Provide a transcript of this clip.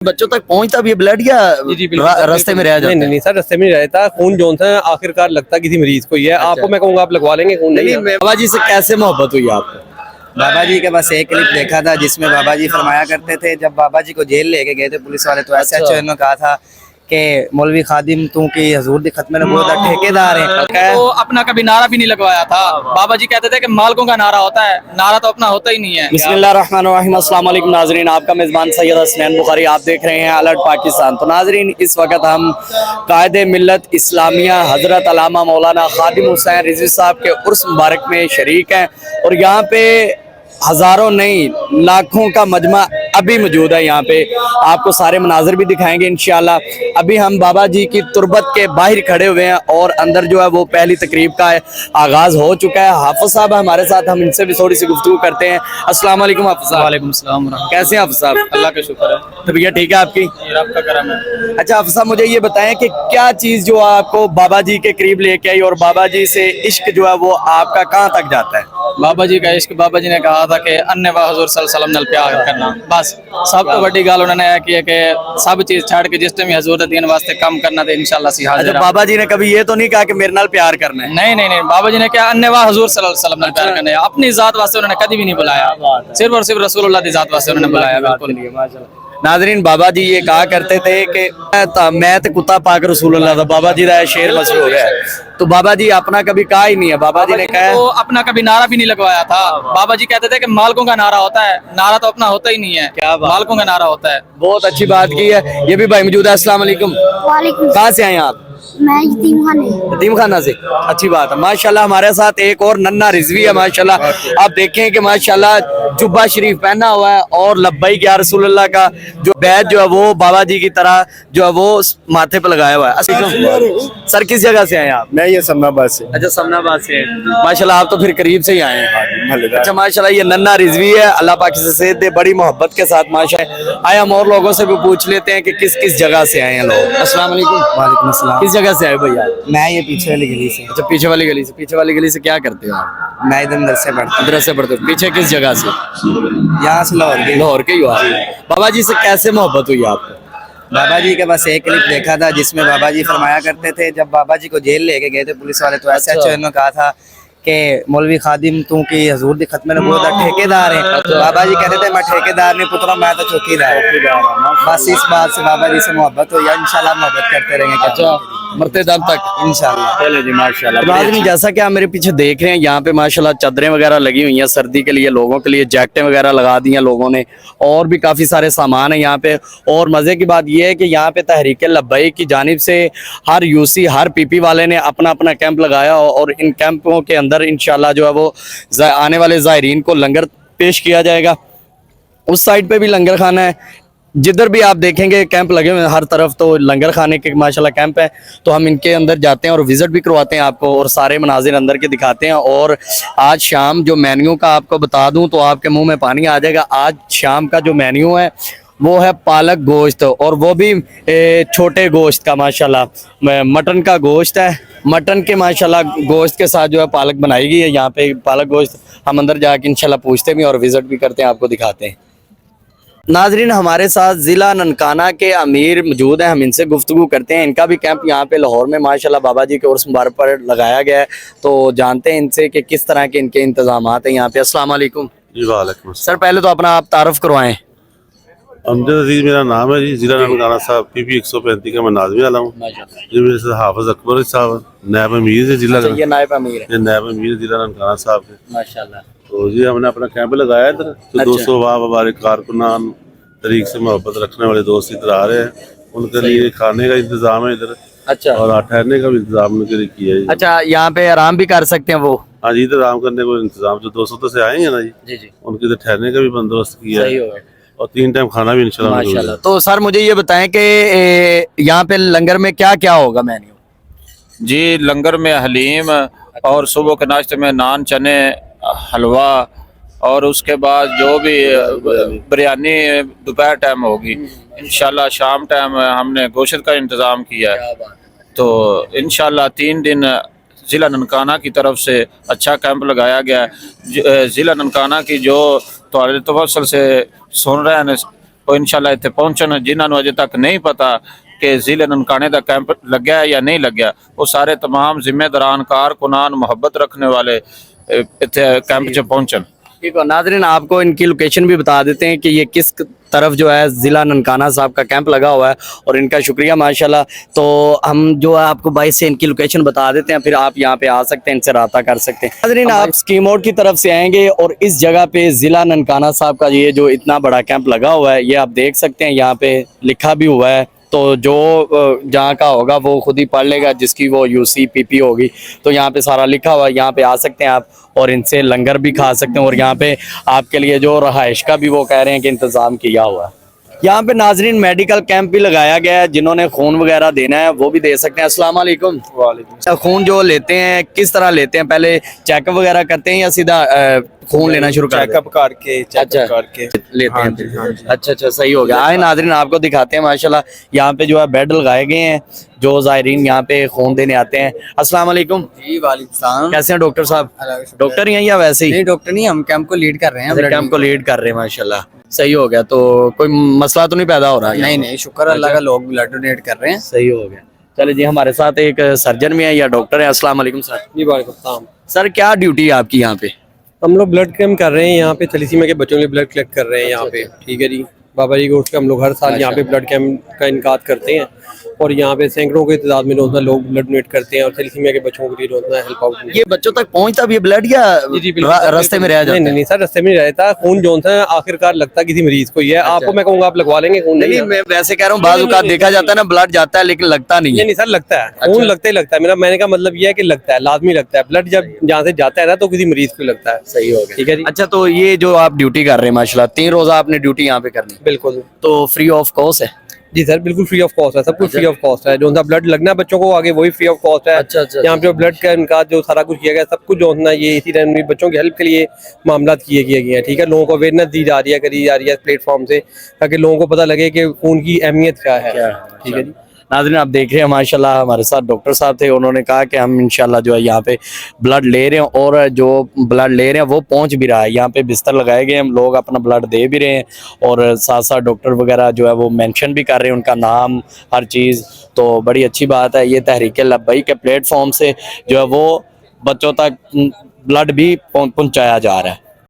बच्चों तक पहुंचता भी ब्लड या रास्ते में रह जाता है? नहीं सर, रास्ते में नहीं रहता। खून जो था आखिरकार लगता किसी मरीज को ही है। आपको मैं कहूँगा आप लगवा लेंगे खून। नहीं, बाबा जी से कैसे मोहब्बत हुई आपको? बाबा जी के बस एक क्लिप देखा था जिसमें बाबा जी फरमाया करते थे, जब बाबा जी को जेल लेके गए थे पुलिस वाले, तो ऐसे अच्छे ने कहा था कि मौलवी खादिम तू की हजूर दी खत्म नबूवत ठेकेदार है। तो अपना कभी नारा भी नहीं लगवाया था। बाबा जी कहते थे कि मालिकों का नारा होता है, नारा तो अपना होता ही नहीं है। बिस्मिल्लाहिर्रहमानिर्रहीम, अस्सलाम वालेकुम नाजरीन, आपका मेज़बान सैयद हसनैन बुखारी, आप देख रहे हैं अलर्ट पाकिस्तान। तो नाजरीन, इस वक्त हम कायदे मिल्लत इस्लामिया हजरत अल्लामा मौलाना खादिम हुसैन रिजवी साहब के उर्स मुबारक में शरीक हैं और यहाँ पे हजारों नहीं लाखों का मजमा अभी मौजूद है। यहाँ पे आपको सारे मनाजिर भी दिखाएंगे इंशाल्लाह। अभी हम बाबा जी की तुरबत के बाहर खड़े हुए हैं और अंदर जो है वो पहली तकरीब का आगाज हो चुका है। हाफिज साहब हमारे साथ, हम इनसे भी थोड़ी सी गुफ्तगू करते हैं। अस्सलाम वालेकुम हाफिज साहब। वालेकुम सलाम। कैसे हैं हाफिज साहब? अल्लाह का शुक्र है, तबीयत ठीक है आपकी? आपका करम है। अच्छा हाफिज साहब, मुझे ये बताएं कि क्या चीज़ जो आपको बाबा जी के करीब लेके आई और बाबा जी से इश्क जो है वो आपका कहाँ तक जाता है? बाबा जी का इश्क, बाबा जी ने कहा था कि अन्य वा हुजूर सल्लल्लाहु अलैहि वसल्लम नाल प्यार करना, बस सब तो बड़ी गल उन्होंने यह की है कि सब चीज छड़ के जिस टाइम हजूर दीन वास्ते काम करना तो इंशाल्लाह सी हाजिर। अच्छा, बाबा जी ने कभी ये तो नहीं कहा कि मेरे नाल प्यार करना है? नहीं नहीं नहीं, बाबा जी ने क्या अन्य वा हुजूर सल्लल्लाहु अलैहि वसल्लम नाल प्यार करना है। अपनी जात वास्ते उन्होंने कभी भी नहीं बुलाया, सिर्फ और सिर्फ रसूलुल्लाह दी जात वास्ते उन्होंने बुलाया। बिल्कुल। नाजरीन, बाबा जी ये कहा करते थे कि मैं तो कुत्ता पाक रसूलुल्लाह दा, बाबा जी का शेर मशहूर है। तो बाबा जी अपना कभी कहा ही नहीं है। बाबा जी ने कहा तो अपना कभी नारा भी नहीं लगवाया था। बाबा जी कहते थे कि मालिकों का नारा होता है, नारा तो अपना होता ही नहीं है। क्या बात? मालिकों का नारा होता है। बहुत अच्छी बात की है। ये भी भाई मौजूद है। अस्सलाम वालेकुम। वालेकुम। कहाँ से आए हैं आप? मैं यतीम खाने। यतीम खाना से, अच्छी बात है। माशाल्लाह हमारे साथ एक और नन्ना रिजवी है माशाल्लाह। आप देखें कि माशाल्लाह जुब्बा शरीफ पहना हुआ है और लब्बैक या रसूलुल्लाह का जो बैज जो है वो बाबा जी की तरह जो है वो माथे पे लगाया हुआ है। सर किस जगह से आए आप? मैं ये समनाबाद से। अच्छा, समनाबाद से। माशाल्लाह आप तो फिर करीब से ही आए हैं। अच्छा माशाल्लाह, ये नन्ना रिजवी है, अल्लाह पाक से सेहत दे, बड़ी मोहब्बत के साथ माशाल्लाह। आए हम और लोगों से भी पूछ लेते हैं कि किस किस जगह से आए हैं लोग। अस्सलाम वालेकुम। वालेकुम अस्सलाम। किस जगह से आए भैया? मैं ये पीछे वाली गली से। अच्छा, पीछे वाली गली से। पीछे वाली गली से क्या करते हो आप? मैं इधर मदरसे पढ़ता मदरसे पढ़ते हो। पीछे किस जगह से? हूँ, यहाँ से लाहौर के। लाहौर के ही हो आप? बाबा जी से कैसे मोहब्बत हुई आपको? बाबा जी के बस एक क्लिप देखा था जिसमें बाबा जी फरमाया करते थे, जब बाबा जी को जेल लेके गए थे पुलिस वाले, तो ऐसे अच्छे ने कहा था कि मौलवी खादिम तू की हजूर दी खत्म नबूवत ठेकेदार है। तो बाबा जी कहते थे मैं ठेकेदार नहीं पुत्रा, मैं तो चौकीदार। बस इस बात से बाबा जी से मोहब्बत हुई, इंशाल्लाह मोहब्बत करते रहेंगे। अच्छा, मरते दम तक इंशाल्लाह। चले जी माशाल्लाह। नाज़रीन, जैसा कि आप मेरे पीछे देख रहे हैं, यहाँ पे माशाल्लाह चादरें वगैरह लगी हुई हैं सर्दी के लिए, लोगों के लिए जैकेटें वगैरह लगा दी हैं लोगों ने, और भी काफ़ी सारे सामान है यहाँ पे। और मज़े की बात यह है कि यहाँ पे तहरीक लब्बैक की जानिब से हर यूसी हर पीपी वाले ने अपना अपना कैंप लगाया और इन कैंपों के अंदर इंशाल्लाह जो है वो आने वाले ज़ायरीन को लंगर पेश किया जाएगा। उस साइड पे भी लंगर खाना है, जिधर भी आप देखेंगे कैंप लगे हुए हैं हर तरफ, तो लंगर खाने के माशाल्लाह कैंप है। तो हम इनके अंदर जाते हैं और विजिट भी करवाते हैं आपको और सारे मनाजिर अंदर के दिखाते हैं। और आज शाम जो मेन्यू का आपको बता दूं तो आपके मुंह में पानी आ जाएगा। आज शाम का जो मेन्यू है वो है पालक गोश्त, और वो भी छोटे गोश्त का माशाल्लाह। मटन का गोश्त है, मटन के माशाल्लाह गोश्त के साथ जो है पालक बनाई गई है। यहाँ पे पालक गोश्त हम अंदर जाके इंशाल्लाह पूछते भी और विजिट भी करते हैं, आपको दिखाते हैं। नाजरीन, हमारे साथ ज़िला ननकाना के अमीर मौजूद हैं, हम इनसे गुफ्तगू करते हैं। इनका भी कैंप यहाँ पे लाहौर में माशाल्लाह बाबा जी के उर्स मुबारक पर लगाया गया है, तो जानते हैं इनसे कि किस तरह के इनके इंतजामात हैं यहाँ पे। अस्सलाम वालेकुम। जी वालेकुम। सर पहले तो अपना आप तारुफ करवाएं। अमजद अजीज मेरा नाम है जी, जिला ननकाना साहब PP 135 का मैं नाज़िम आला हूँ जी। मेरे से हाफिज अकबर साहब नायब अमीर है जिला। ये नायब अमीर है? नायब अमीर जिला ननकाना साहब के माशाल्लाह। तो जी हमने अपना कैंप लगाया इधर, तो 200 वाह हमारे कारकुनान तरीक से मोहब्बत रखने वाले दोस्त इधर आ रहे हैं, उनके लिए खाने का इंतजाम है इधर। अच्छा, और ठहरने का भी इंतजाम उनके लिए किया है। अच्छा, यहाँ पे आराम भी कर सकते हैं वो? हाँ जी, इधर आराम करने को इंतजाम, जो 200 से आएंगे ना जी जी, उनके इधर ठहरने का भी बंदोबस्त किया है है और 3 टाइम खाना भी इंशाल्लाह माशाल्लाह। तो सर मुझे ये बताएं कि यहाँ पे लंगर में क्या क्या होगा मेन्यू? जी, लंगर में हलीम और सुबह के नाश्ते में नान, चने, हलवा, और उसके बाद जो भी बिरयानी दोपहर टाइम होगी। इंशाल्लाह शाम टाइम हमने गोश्त का इंतज़ाम किया है। तो इंशाल्लाह 3 दिन ज़िला ननकाना की तरफ से अच्छा कैंप लगाया गया है। ज़िला ननकाना की जो तवसल से सुन रहे हैं ਉਹ ਇਨਸ਼ਾਅੱਲਾ ਇੱਥੇ ਪਹੁੰਚਣ। ਜਿਨ੍ਹਾਂ ਨੂੰ ਅਜੇ ਤੱਕ ਨਹੀਂ ਪਤਾ ਕਿ ਜ਼ਿਲ੍ਹੇ ਨਨਕਾਣੇ ਦਾ कैंप लग्या है या नहीं लग्या, वो सारे तमाम जिम्मेदारान कारकुनान मोहब्बत रखने वाले इतने कैंप च पहुंचन। ठीक है नाज़रीन, आपको इनकी लोकेशन भी बता देते हैं कि ये किस तरफ जो है ज़िला ननकाना साहब का कैंप लगा हुआ है, और इनका शुक्रिया माशाल्लाह। तो हम जो है आपको बाइस से इनकी लोकेशन बता देते हैं, फिर आप यहाँ पे आ सकते हैं, इनसे रब्ता कर सकते हैं। नाज़रीन, आप स्कीम मोड की तरफ से आएंगे और इस जगह पे ज़िला ननकाना साहब का ये जो इतना बड़ा कैंप लगा हुआ है, ये आप देख सकते हैं, यहाँ पे लिखा भी हुआ है। तो जो जहाँ का होगा वो खुद ही पढ़ लेगा, जिसकी वो यूसी पीपी होगी। तो यहाँ पे सारा लिखा हुआ है, यहाँ पे आ सकते हैं आप और इनसे लंगर भी खा सकते हैं, और यहाँ पे आपके लिए जो रहाइश का भी वो कह रहे हैं कि इंतज़ाम किया हुआ है। यहाँ पे नाजरीन मेडिकल कैंप भी लगाया गया है, जिन्होंने खून वगैरह देना है वो भी दे सकते हैं। अस्सलाम वालेकुम। अच्छा, खून जो लेते हैं किस तरह लेते हैं, पहले चेकअप वगैरह करते हैं या सीधा खून लेना शुरू करते हैं? चेकअप करके लेते हैं। अच्छा अच्छा, सही हो गया। आए नाजरीन, आपको दिखाते हैं माशाल्लाह, यहाँ पे जो है बेड लगाए गए हैं, जो ज़ायरीन यहाँ पे खून देने आते हैं। अस्सलाम वालेकुम। जी वालेकुम सलाम। कैसे हैं डॉक्टर साहब? डॉक्टर ही हैं या वैसे ही? नहीं डॉक्टर नहीं, हम कैंप को लीड कर रहे हैं। कैंप को लीड कर रहे हैं माशाल्लाह, सही हो गया। तो कोई मसला तो नहीं पैदा हो रहा? नहीं नहीं, शुक्र अल्लाह का, लोग ब्लड डोनेट कर रहे हैं। सही हो गया। चले जी, हमारे साथ एक सर्जन भी है या डॉक्टर है। अस्सलाम वालेकुम सर। जी वालेकुम सलाम। सर, क्या ड्यूटी है आपकी यहाँ पे? हम लोग ब्लड कैंप कर रहे हैं यहाँ पे, थैलेसीमिया के बच्चों के लिए ब्लड कलेक्ट कर रहे हैं यहाँ पे। ठीक है जी, बाबा जी को हम लोग हर साल यहाँ पे ब्लड कैंप का इनकाद करते हैं, और यहाँ पे सैकड़ों की तादाद में रोजाना लोग ब्लड डोनेट करते हैं, और थैलेसीमिया के बच्चों के लिए रोजाना हेल्प आउट। ये बच्चों तक पहुँचता भी है ब्लड या रास्ते में रह जाता है? नहीं सर, रास्ते में नहीं रहता। खून जो है आखिरकार लगता किसी मरीज को ही है। आपको मैं कहूँगा आप लगवा लेंगे खून? नहीं, मैं वैसे कह रहा हूँ, बाज़ औक़ात देखा जाता है ना ब्लड जाता है लेकिन लगता नहीं है। नहीं सर, लगता है खून, लगता ही लगता है। मेरा मैंने का मतलब ये है कि लगता है, लाजमी लगता है। ब्लड जब जहाँ से जाता है ना तो किसी मरीज को लगता है। सही हो गया। ठीक है जी। अच्छा, तो ये जो आप ड्यूटी कर रहे हैं माशाल्लाह, 3 रोज़ा आपने ड्यूटी यहाँ पे करनी, बिल्कुल। तो फ्री ऑफ कॉस्ट है? जी सर, बिल्कुल फ्री ऑफ कॉस्ट है, सब कुछ फ्री ऑफ कॉस्ट है। जो सा ब्लड लगना है बच्चों को आगे वही फ्री ऑफ कॉस्ट है। अच्छा अच्छा। यहाँ पे ब्लड का इनका जो सारा कुछ किया गया, सब कुछ जो है ये इसी टाइम बच्चों की हेल्प के लिए मामला किए गए हैं। ठीक है, लोगों को अवेयरनेस दी जा रही है, करी जा रही है प्लेटफॉर्म से, ताकि लोगों को पता लगे कि खून की अहमियत क्या है। ठीक है जी। नाज़रीन, आप देख रहे हैं माशाल्लाह, हमारे साथ डॉक्टर साहब थे, उन्होंने कहा कि हम इंशाल्लाह जो है यहाँ पे ब्लड ले रहे हैं, और जो ब्लड ले रहे हैं वो पहुँच भी रहा है। यहाँ पे बिस्तर लगाए गए हैं, हम लोग अपना ब्लड दे भी रहे हैं, और साथ साथ डॉक्टर वगैरह जो है वो मेंशन भी कर रहे हैं उनका नाम, हर चीज़। तो बड़ी अच्छी बात है। ये तहरीक लब्बई के प्लेटफॉर्म से जो है वो बच्चों तक ब्लड भी पहुँचाया जा रहा है।